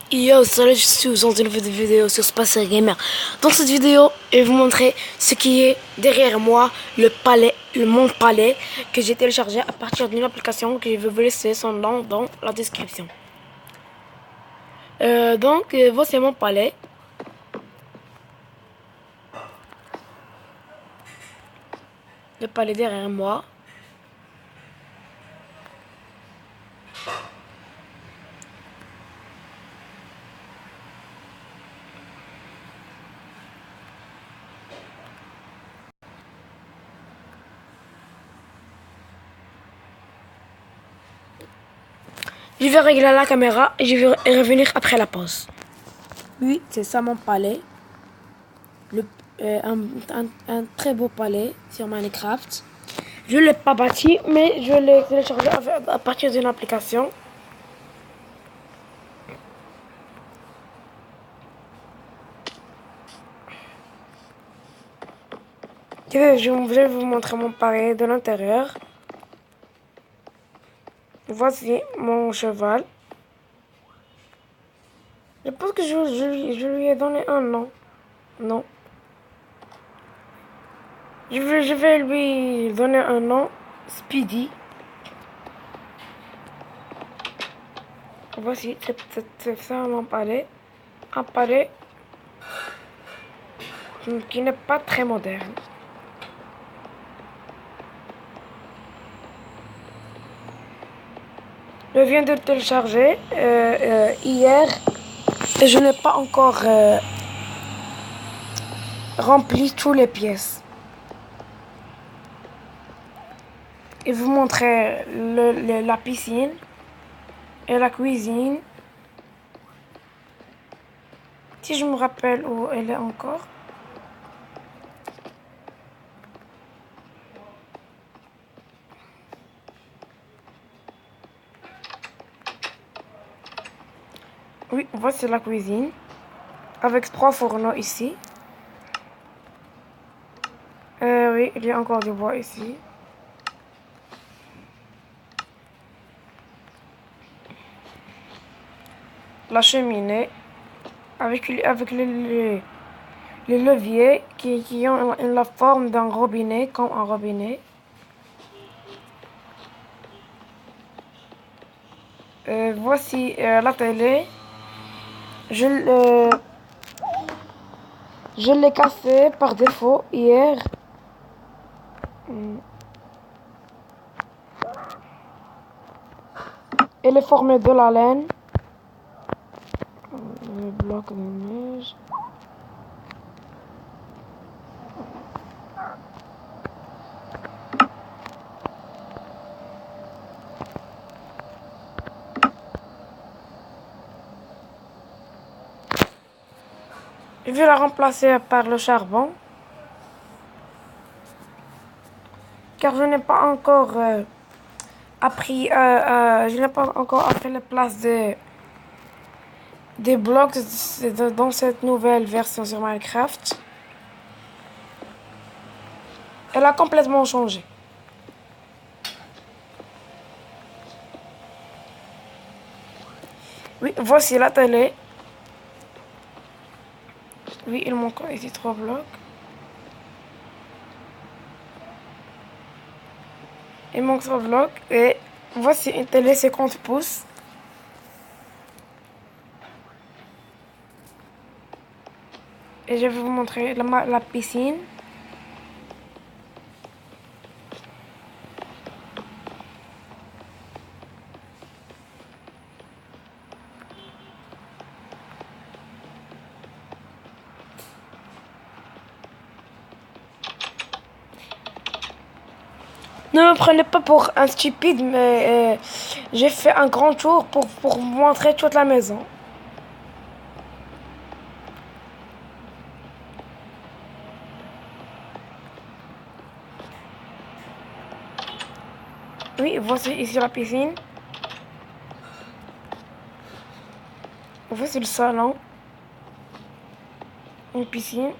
Yo, salut, je suis dans une nouvelle vidéo sur Space Gamer. Dans cette vidéo, je vais vous montrer ce qui est derrière moi, le palais, mon palais, que j'ai téléchargé à partir d'une application que je vais vous laisser son nom dans la description. Voici mon palais. Le palais derrière moi. Je vais régler la caméra et je vais revenir après la pause. Oui, c'est ça mon palais. Un très beau palais sur Minecraft. Je ne l'ai pas bâti, mais je l'ai téléchargé à partir d'une application. Je vais vous montrer mon palais de l'intérieur. Voici mon cheval. Je pense que je lui ai donné un nom. Non. Je vais lui donner un nom. Speedy. Voici, c'est ça mon palais. Un palais qui n'est pas très moderne. Je viens de télécharger hier et je n'ai pas encore rempli toutes les pièces. Et vous montrer la piscine et la cuisine. Si je me rappelle où elle est encore. Oui, voici la cuisine. Avec 3 fourneaux ici. Oui, il y a encore du bois ici. La cheminée. Avec les leviers qui ont la forme d'un robinet, comme un robinet. Voici la télé. Je l'ai cassé par défaut hier. Elle est formée de la laine. Le bloc de neige. Je vais la remplacer par le charbon. Car je n'ai pas encore appris, je n'ai pas encore appris la place des blocs dans cette nouvelle version sur Minecraft. Elle a complètement changé. Oui, voici la télé. Oui, il manque ici 3 blocs. Il manque 3 blocs. Et voici une télé 50 pouces. Et je vais vous montrer la piscine. Ne me prenez pas pour un stupide, mais j'ai fait un grand tour pour vous montrer toute la maison. Oui, voici ici la piscine. Voici le salon. Une piscine.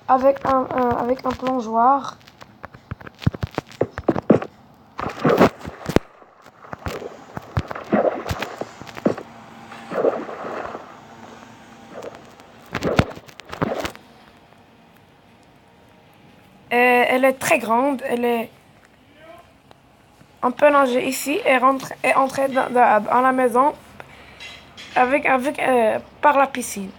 Avec un plongeoir. elle est très grande. On peut nager ici et entrer dans la maison par la piscine.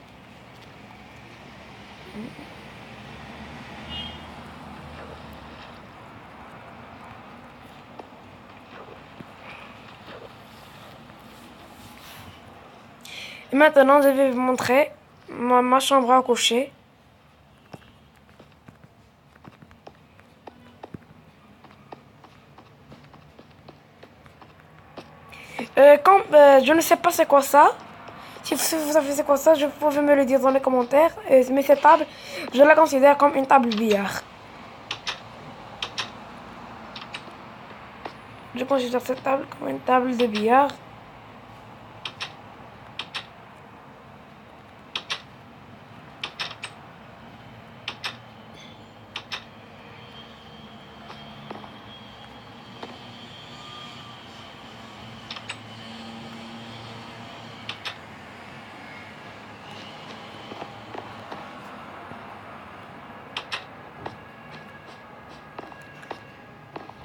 Et maintenant, je vais vous montrer ma chambre à coucher. Je ne sais pas c'est quoi ça. Si vous savez c'est quoi ça, vous pouvez me le dire dans les commentaires. Mais cette table, je la considère comme une table billard. Je considère cette table comme une table de billard.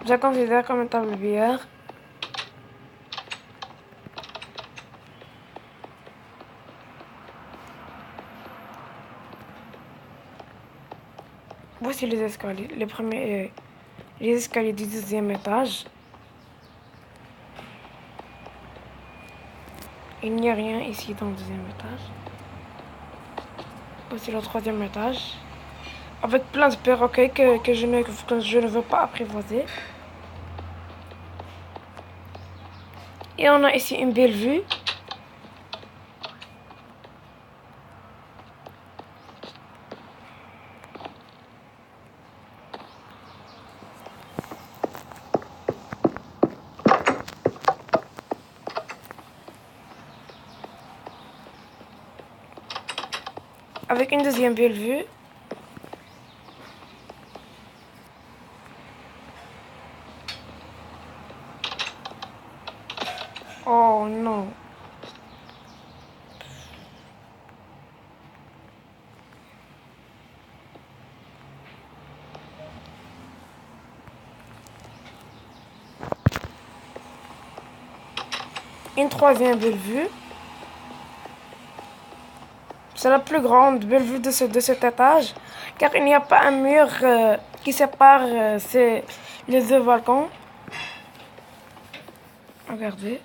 Je la considère comme une table de billard. Voici les escaliers. Les escaliers du 10e étage. Il n'y a rien ici dans le 2e étage. Voici le 3e étage. Avec plein de perroquets que je ne veux pas apprivoiser. Et on a ici une belle vue. Avec une deuxième belle vue. Oh non. Une troisième belle vue. C'est la plus grande belle vue de cet étage, car il n'y a pas un mur qui sépare les deux balcons. Regardez.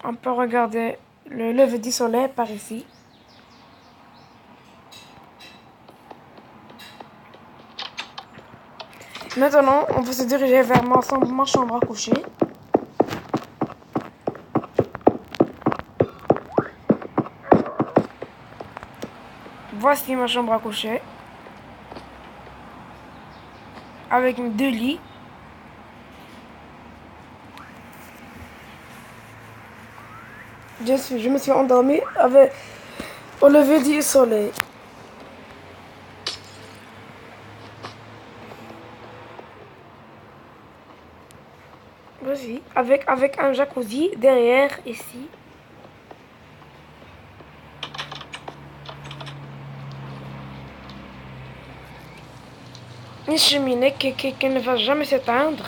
On peut regarder le lever du soleil par ici. Maintenant, on va se diriger vers ma chambre à coucher. Voici ma chambre à coucher. Avec 2 lits. Je me suis endormie au lever du soleil. Voici, avec un jacuzzi derrière ici. Une cheminée qui ne va jamais s'éteindre.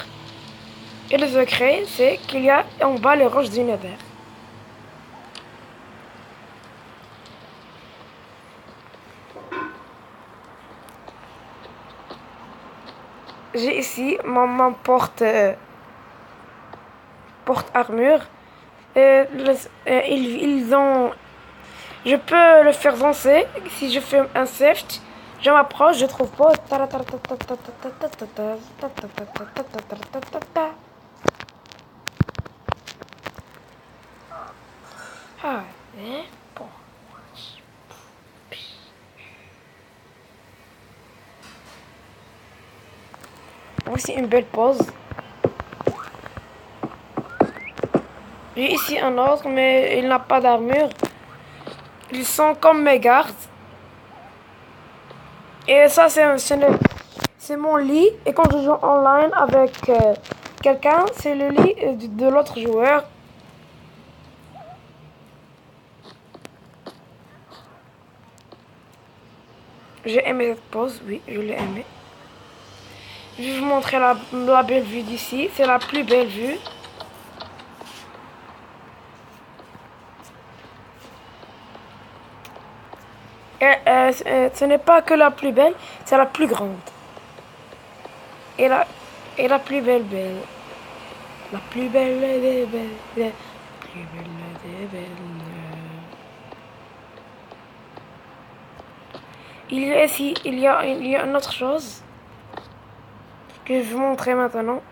Et le secret, c'est qu'il y a en bas les roches du Nether. J'ai ici ma porte armure. Ils ont. Je peux le faire danser si je fais un seft. Je m'approche, je trouve pas. Ah, bon. Voici une belle pose. J'ai ici un autre, mais il n'a pas d'armure. Ils sont comme mes gardes. Et ça, c'est mon lit. Et quand je joue online avec quelqu'un, c'est le lit de l'autre joueur. J'ai aimé cette pose, oui, je l'ai aimé. Je vais vous montrer la belle vue d'ici. C'est la plus belle vue. Et, ce n'est pas que la plus belle, c'est la plus grande. Et la plus belle belle. La plus belle des belles. La plus belle des belles. Il y a ici, il y a une autre chose que je vais vous montrer maintenant.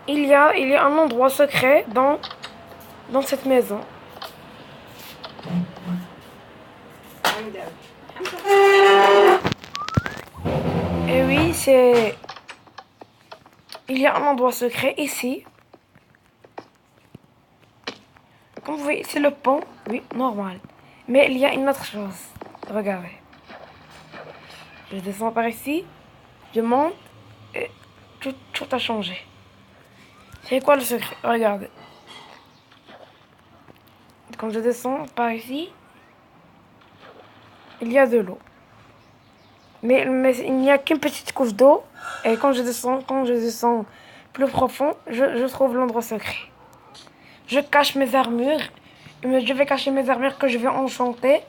Il y a un endroit secret dans cette maison. Et oui, il y a un endroit secret ici. Comme vous voyez, c'est le pont. Oui, normal. Mais il y a une autre chose. Regardez. Je descends par ici. Je monte. Et tout a changé. C'est quoi le secret? Regardez. Quand je descends par ici, il y a de l'eau. Mais il n'y a qu'une petite couche d'eau. Et quand je descends plus profond, je trouve l'endroit secret. Je cache mes armures. Je vais cacher mes armures que je vais enchanter.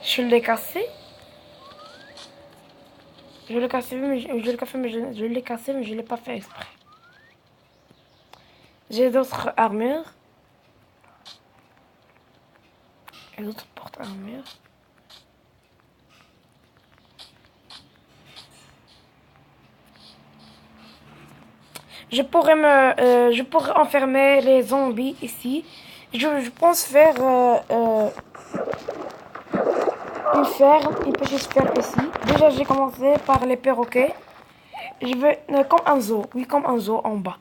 Je l'ai cassé. Je l'ai cassé, mais je l'ai pas fait exprès. J'ai d'autres armures. Et d'autres porte-armures. Je pourrais enfermer les zombies ici. Je pense faire une petite ferme ici. Déjà, j'ai commencé par les perroquets. Je vais comme un zoo. Oui, comme un zoo en bas.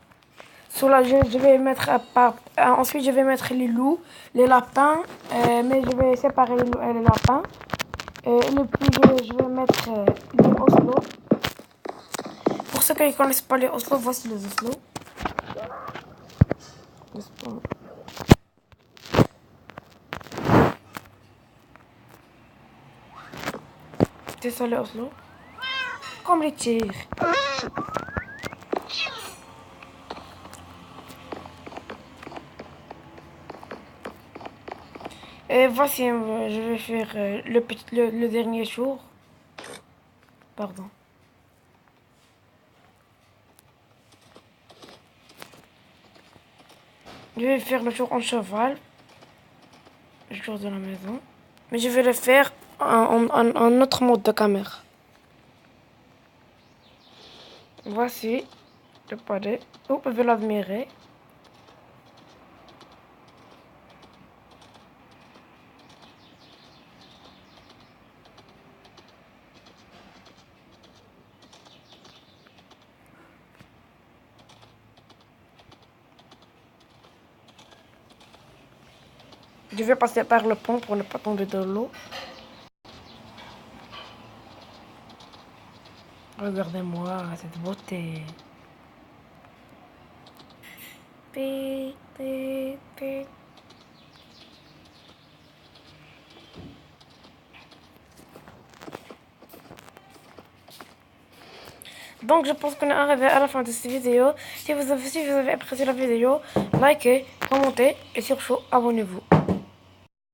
Sur là, je vais mettre ensuite, je vais mettre les loups, les lapins, mais je vais séparer les loups et les lapins. Et puis, je vais mettre les oslots. Pour ceux qui ne connaissent pas les oslots, voici les oslots. C'est ça les oslots. Comme les tigres. Et voici, je vais faire le dernier jour. Pardon. Je vais faire le jour en cheval. Le jour de la maison. Mais je vais le faire en autre mode de caméra. Voici le palais. Vous pouvez l'admirer. Je vais passer par le pont pour ne pas tomber dans l'eau. Regardez-moi cette beauté. Donc je pense qu'on est arrivé à la fin de cette vidéo. Si vous avez apprécié la vidéo, likez, commentez et surtout abonnez-vous.